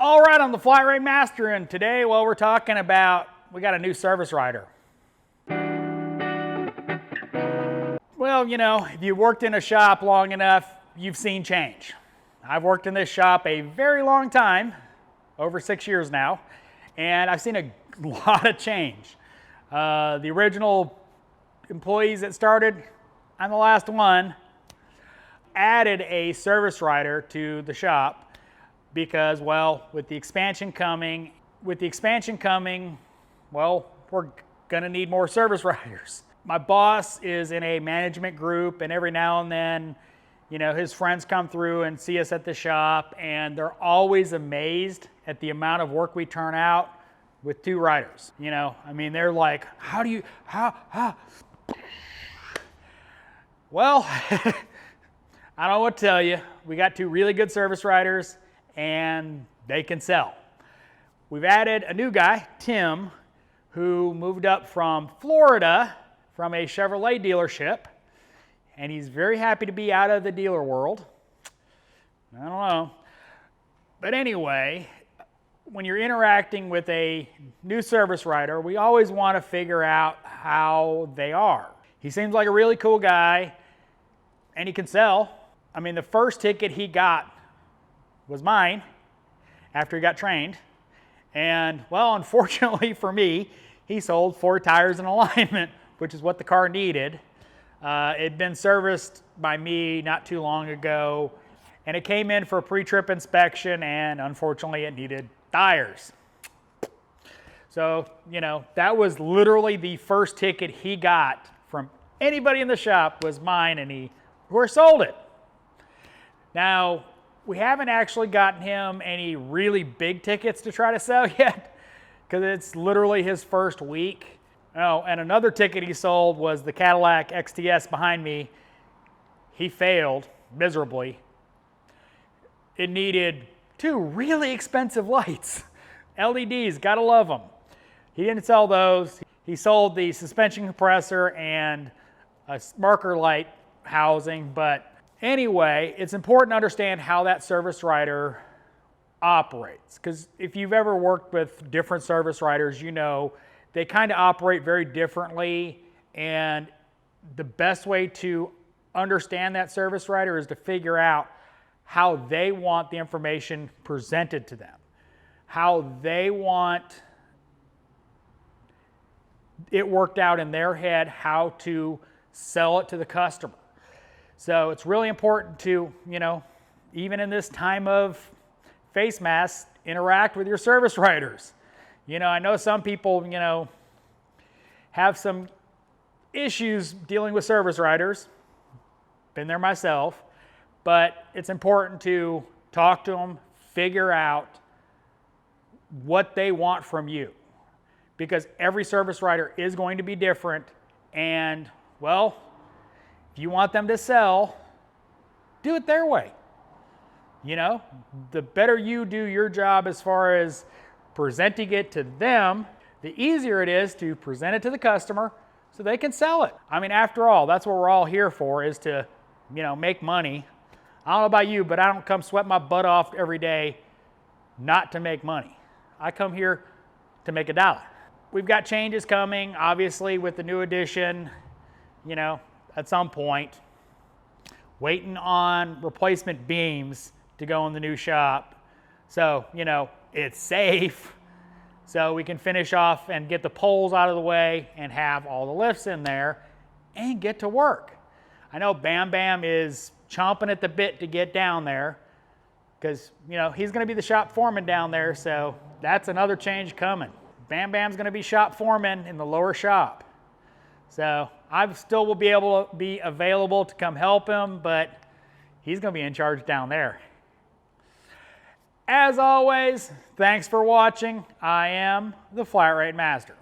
All right, I'm the Flat Rate Master, and today, well, we're talking about, we got a new service rider. Well, you know, if you worked in a shop long enough, you've seen change. I've worked in this shop a very long time, over 6 years now, and I've seen a lot of change. The original employees that started, I'm the last one, added a service rider to the shop because, well, with the expansion coming, well, we're gonna need more service riders. My boss is in a management group, and every now and then, you know, his friends come through and see us at the shop, and they're always amazed at the amount of work we turn out with 2 riders. You know, I mean, they're like, how? Well, I don't know what to tell you. We got 2 really good service riders, and they can sell. We've added a new guy, Tim, who moved up from Florida from a Chevrolet dealership, and he's very happy to be out of the dealer world. I don't know. But anyway, when you're interacting with a new service rider, we always want to figure out how they are. He seems like a really cool guy, and he can sell. I mean, the first ticket he got was mine after he got trained. And, well, unfortunately for me, he sold 4 tires and alignment, which is what the car needed. It'd been serviced by me not too long ago, and it came in for a pre-trip inspection, and unfortunately it needed tires. So, you know, that was literally the first ticket he got from anybody in the shop was mine, and he, of course, sold it. Now, we haven't actually gotten him any really big tickets to try to sell yet, because it's literally his first week. Oh, and another ticket he sold was the Cadillac XTS behind me. He failed miserably. It needed 2 really expensive lights. LEDs, gotta love them. He didn't sell those. He sold the suspension compressor and a marker light housing, but anyway, it's important to understand how that service rider operates, because if you've ever worked with different service riders, you know they kind of operate very differently, and the best way to understand that service rider is to figure out how they want the information presented to them, how they want it worked out in their head, how to sell it to the customer. So it's really important to, you know, even in this time of face masks, interact with your service riders. You know, I know some people, you know, have some issues dealing with service riders. Been there myself. But it's important to talk to them, figure out what they want from you. Because every service rider is going to be different. And, well, if you want them to sell, do it their way. You know, the better you do your job as far as presenting it to them, the easier it is to present it to the customer so they can sell it. I mean, after all, that's what we're all here for, is to, you know, make money. I don't know about you, but I don't come sweat my butt off every day not to make money. I come here to make $1. We've got changes coming, obviously, with the new edition, you know, at some point. Waiting on replacement beams to go in the new shop. So, you know, it's safe. So we can finish off and get the poles out of the way and have all the lifts in there and get to work. I know Bam Bam is chomping at the bit to get down there because, you know, he's going to be the shop foreman down there. So that's another change coming. Bam Bam's going to be shop foreman in the lower shop. So I still will be able to be available to come help him, but he's going to be in charge down there. As always, thanks for watching. I am the Flat Rate Master.